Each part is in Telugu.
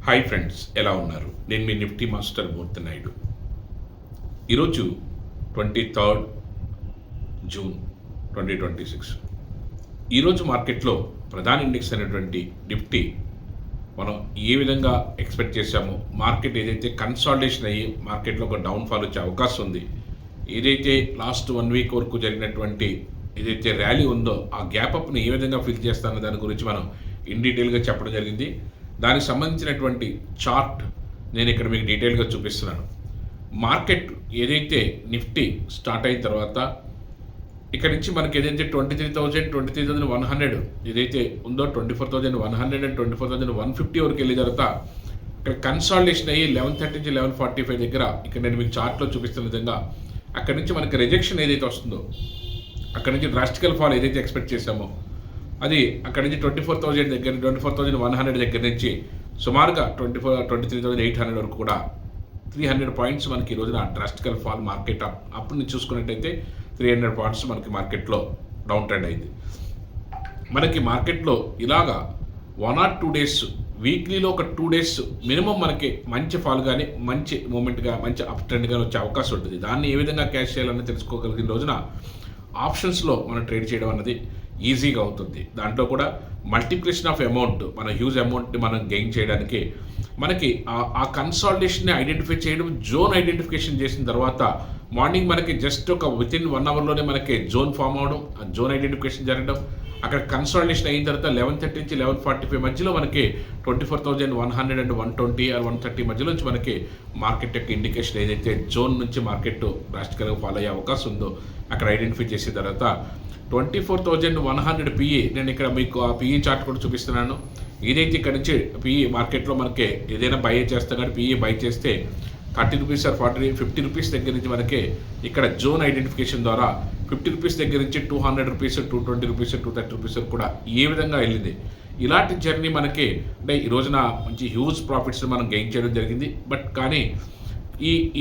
హాయ్ ఫ్రెండ్స్, ఎలా ఉన్నారు? నేను మీ నిఫ్టీ మాస్టర్ మూర్తి నాయుడు. ఈరోజు 23 జూన్ 2026. ఈరోజు మార్కెట్లో ప్రధాన ఇండెక్స్ అయినటువంటి నిఫ్టీ మనం ఏ విధంగా ఎక్స్పెక్ట్ చేశామో, మార్కెట్ ఏదైతే కన్సాలిడేషన్ అయ్యి మార్కెట్లో ఒక డౌన్ఫాల్ వచ్చే అవకాశం ఉంది, ఏదైతే లాస్ట్ 1 వీక్ వరకు జరిగినటువంటి ఏదైతే ర్యాలీ ఉందో ఆ గ్యాప్ అప్ని ఏ విధంగా ఫిల్ చేస్తానో దాని గురించి మనం ఇన్ డీటెయిల్గా చెప్పడం జరిగింది. దానికి సంబంధించినటువంటి చార్ట్ నేను ఇక్కడ మీకు డీటెయిల్గా చూపిస్తున్నాను. మార్కెట్ ఏదైతే నిఫ్టీ స్టార్ట్ అయిన తర్వాత ఇక్కడ నుంచి మనకి ఏదైతే 23,100 ఏదైతే ఉందో 24,100 అండ్ 24,150 వరకు వెళ్ళిన తర్వాత ఇక్కడ కన్సాలిడేషన్ అయ్యి 11:30 నుంచి 11:45 దగ్గర ఇక్కడ నేను మీకు చార్ట్లో చూపిస్తున్న విధంగా అక్కడ నుంచి మనకి రిజెక్షన్ ఏదైతే వస్తుందో, అక్కడ నుంచి డ్రాస్టికల్ ఫాల్ ఏదైతే ఎక్స్పెక్ట్ చేశామో అది అక్కడ నుంచి 24,000 దగ్గర 24,100 దగ్గర నుంచి సుమారుగా 23,800 వరకు కూడా 300 పాయింట్స్ మనకి ఈ రోజున డ్రాస్టికల్ ఫాల్ మార్కెట్ అప్పుడు నుంచి చూసుకున్నట్టయితే 300 పాయింట్స్ మనకి మార్కెట్లో డౌన్ ట్రెండ్ అయింది. మనకి మార్కెట్లో ఇలాగా 1 or 2 డేస్, వీక్లీలో ఒక 2 డేస్ మినిమం మనకి మంచి ఫాల్ కానీ మంచి మూమెంట్గా మంచి అప్ ట్రెండ్ కానీ వచ్చే అవకాశం ఉంటుంది. దాన్ని ఏ విధంగా క్యాష్ చేయాలని తెలుసుకోగలిగిన రోజున ఆప్షన్స్లో మనం ట్రేడ్ చేయడం అన్నది ఈజీగా అవుతుంది. దాంట్లో కూడా మల్టిప్లికేషన్ ఆఫ్ అమౌంట్, మన హ్యూజ్ అమౌంట్ని మనం గెయిన్ చేయడానికి మనకి ఆ కన్సాలిడేషన్ని ఐడెంటిఫై చేయడం, జోన్ ఐడెంటిఫికేషన్ చేసిన తర్వాత మార్నింగ్ మనకి జస్ట్ ఒక వితిన్ 1 అవర్లోనే మనకి జోన్ ఫామ్ అవడం, ఆ జోన్ ఐడెంటిఫికేషన్ జరగడం, అక్కడ కన్సాలిడేషన్ అయిన తర్వాత 11:30 నుంచి 11:45 మధ్యలో మనకి 24,100 అండ్ 120 or 130 మధ్యలో నుంచి మనకి మార్కెట్ యొక్క ఇండికేషన్ ఏదైతే జోన్ నుంచి మార్కెట్ డ్రాస్టికల్గా ఫాలో అయ్యే అవకాశం ఉందో అక్కడ ఐడెంటిఫై చేసిన తర్వాత 24,100 పిఈ, నేను ఇక్కడ మీకు ఆ పిఈ చార్ట్ కూడా చూపిస్తున్నాను. ఏదైతే ఇక్కడ నుంచి పిఈ మార్కెట్లో మనకి ఏదైనా బై చేస్తే కానీ పిఈ బై చేస్తే 30 రూపీస్ ఆర్ 50 రూపీస్ దగ్గర నుంచి మనకి ఇక్కడ జోన్ ఐడెంటిఫికేషన్ ద్వారా 50 రూపీస్ దగ్గర నుంచి 200 రూపీస్, 220 రూపీస్, 230 రూపీస్ కూడా ఏ విధంగా వెళ్ళింది. ఇలాంటి జర్నీ మనకి అంటే ఈ రోజున మంచి హ్యూజ్ ప్రాఫిట్స్ మనం గెయిన్ చేయడం జరిగింది. బట్ కానీ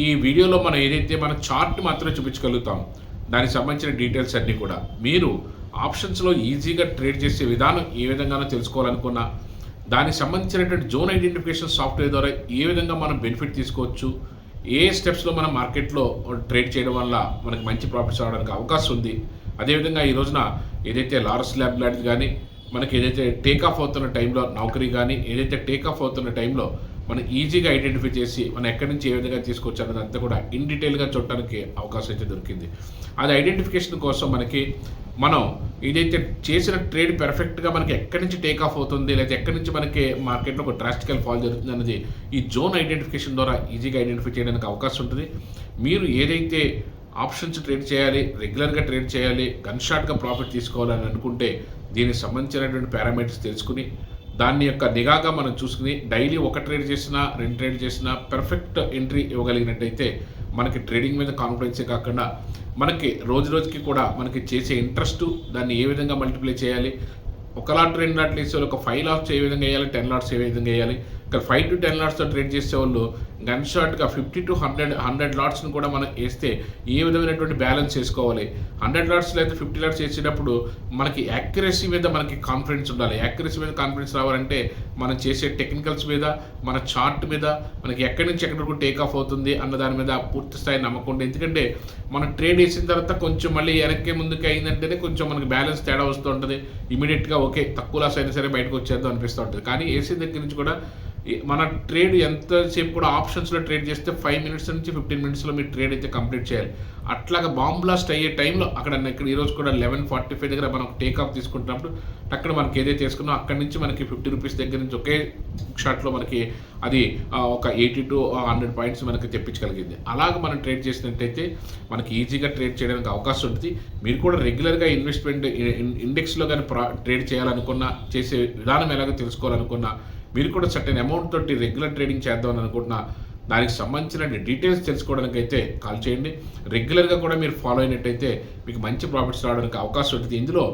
ఈ వీడియోలో మనం ఏదైతే మన చార్ట్ మాత్రమే చూపించగలుగుతాం, దానికి సంబంధించిన డీటెయిల్స్ అన్నీ కూడా మీరు ఆప్షన్స్లో ఈజీగా ట్రేడ్ చేసే విధానం ఏ విధంగానో తెలుసుకోవాలనుకున్నా, దానికి సంబంధించినటువంటి జోన్ ఐడెంటిఫికేషన్ సాఫ్ట్వేర్ ద్వారా ఏ విధంగా మనం బెనిఫిట్ తీసుకోవచ్చు, ఏ స్టెప్స్లో మనం మార్కెట్లో ట్రేడ్ చేయడం వల్ల మనకి మంచి ప్రాఫిట్స్ రావడానికి అవకాశం ఉంది. అదేవిధంగా ఈ రోజున ఏదైతే లారస్ ల్యాబ్ లాంటిది కానీ, మనకి ఏదైతే టేకాఫ్ అవుతున్న టైంలో నౌకరీ కానీ, ఏదైతే టేకాఫ్ అవుతున్న టైంలో మనం ఈజీగా ఐడెంటిఫై చేసి మనం ఎక్కడి నుంచి ఏ విధంగా తీసుకొచ్చు అన్నదంతా కూడా ఇన్ డీటెయిల్గా చూడటానికి అవకాశం అయితే దొరికింది. అది ఐడెంటిఫికేషన్ కోసం మనకి మనం ఏదైతే చేసిన ట్రేడ్ పెర్ఫెక్ట్గా మనకి ఎక్కడి నుంచి టేక్ ఆఫ్ అవుతుంది, లేదా ఎక్కడి నుంచి మనకి మార్కెట్లో ఒక డ్రాస్టికల్ ఫాల్ జరుగుతుంది అన్నది ఈ జోన్ ఐడెంటిఫికేషన్ ద్వారా ఈజీగా ఐడెంటిఫై చేయడానికి అవకాశం ఉంటుంది. మీరు ఏదైతే ఆప్షన్స్ ట్రేడ్ చేయాలి, రెగ్యులర్గా ట్రేడ్ చేయాలి, గన్ షాట్గా ప్రాఫిట్ తీసుకోవాలని అనుకుంటే దీనికి సంబంధించినటువంటి పారామీటర్స్ తెలుసుకుని దాన్ని యొక్క నిఘాగా మనం చూసుకుని డైలీ ఒక ట్రేడ్ చేసినా 2 ట్రేడ్ చేసినా పెర్ఫెక్ట్ ఎంట్రీ ఇవ్వగలిగినట్టయితే మనకి ట్రేడింగ్ మీద కాన్ఫిడెన్సే కాకుండా మనకి రోజు రోజుకి కూడా మనకి చేసే ఇంట్రెస్ట్, దాన్ని ఏ విధంగా మల్టిప్లై చేయాలి, 1 లాట్ 2 లాట్లు వేసే వాళ్ళు ఒక 5 లాట్స్ ఏ విధంగా వేయాలి, 10 లాట్స్ ఏ విధంగా వేయాలి, ఇక్కడ 5 to 10 లాట్స్తో ట్రేడ్ చేసే వాళ్ళు గన్ షాట్గా 50 to 100 లాట్స్ని కూడా మనం వేస్తే ఏ విధమైనటువంటి బ్యాలెన్స్ చేసుకోవాలి. 100 లాట్స్ లేదా 50 లాట్స్ వేసేటప్పుడు మనకి యాక్యురసీ మీద మనకి కాన్ఫిడెన్స్ ఉండాలి. యాక్యురసీ మీద కాన్ఫిడెన్స్ రావాలంటే మనం చేసే టెక్నికల్స్ మీద, మన చార్ట్ మీద మనకి ఎక్కడి నుంచి ఎక్కడి వరకు టేక్ ఆఫ్ అవుతుంది అన్న దాని మీద పూర్తి స్థాయి నమ్మకం ఉంది. ఎందుకంటే మనం ట్రేడ్ వేసిన తర్వాత కొంచెం మళ్ళీ వెనక్కి ముందుకు అయిందంటేనే కొంచెం మనకి బ్యాలెన్స్ తేడా వస్తూ ఉంటుంది. ఇమీడియట్గా ఓకే తక్కువ లాస్ అయినా సరే బయటకు వచ్చేద్దాం అనిపిస్తూ ఉంటుంది. కానీ వేసిన దగ్గర నుంచి కూడా మన ట్రేడ్ ఎంతసేపు కూడా ఆప్షన్స్లో ట్రేడ్ చేస్తే 5 minutes నుంచి 15 minutesలో మీరు ట్రేడ్ అయితే కంప్లీట్ చేయాలి. అట్లాగా బాంబ్ బ్లాస్ట్ అయ్యే టైంలో అక్కడ ఇక్కడ ఈరోజు కూడా 11:45 దగ్గర మనం టేక్ ఆఫ్ తీసుకుంటున్నప్పుడు అక్కడ మనకి ఏదైతే తీసుకున్నాం అక్కడి నుంచి మనకి 50 రూపీస్ దగ్గర నుంచి ఒకే షాట్లో మనకి అది ఒక 80 to 100 పాయింట్స్ మనకి తెప్పించగలిగింది. అలాగ మనం ట్రేడ్ చేసినట్టయితే మనకి ఈజీగా ట్రేడ్ చేయడానికి అవకాశం ఉంటుంది. మీరు కూడా రెగ్యులర్గా ఇన్వెస్ట్మెంట్ ఇండెక్స్లో కానీ ట్రేడ్ చేయాలనుకున్నా, చేసే విధానం ఎలాగో తెలుసుకోవాలనుకున్నా, మీరు కూడా సర్టెన్ అమౌంట్ తోటి రెగ్యులర్ ట్రేడింగ్ చేద్దామని అనుకుంటున్నా, దానికి సంబంధించిన డీటెయిల్స్ తెలుసుకోవడానికి అయితే కాల్ చేయండి. రెగ్యులర్గా కూడా మీరు ఫాలో అయినట్టయితే మీకు మంచి ప్రాఫిట్స్ రావడానికి అవకాశం ఉంటుంది. ఇందులో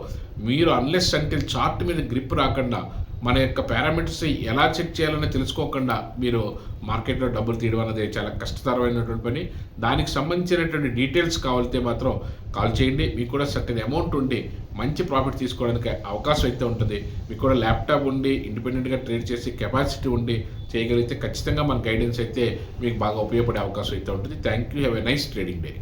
మీరు అన్లెస్ అంటిల్ చార్ట్ మీద గ్రిప్ రాకుండా మన యొక్క పారామీటర్స్ ఎలా చెక్ చేయాలని తెలుసుకోకుండా మీరు మార్కెట్లో డబ్బులు తీయడం అనేది చాలా కష్టతరమైనటువంటి పని. దానికి సంబంధించినటువంటి డీటెయిల్స్ కావాలితే మాత్రం కాల్ చేయండి. మీకు కూడా సర్టెన్ అమౌంట్ ఉండి మంచి ప్రాఫిట్ తీసుకోవడానికి అవకాశం అయితే ఉంటుంది. మీకు కూడా ల్యాప్టాప్ ఉండి ఇండిపెండెంట్గా ట్రేడ్ చేసే కెపాసిటీ ఉండి చేయగలిగితే ఖచ్చితంగా మన గైడెన్స్ అయితే మీకు బాగా ఉపయోగపడే అవకాశం అయితే ఉంటుంది. Thank you. Have a nice trading day.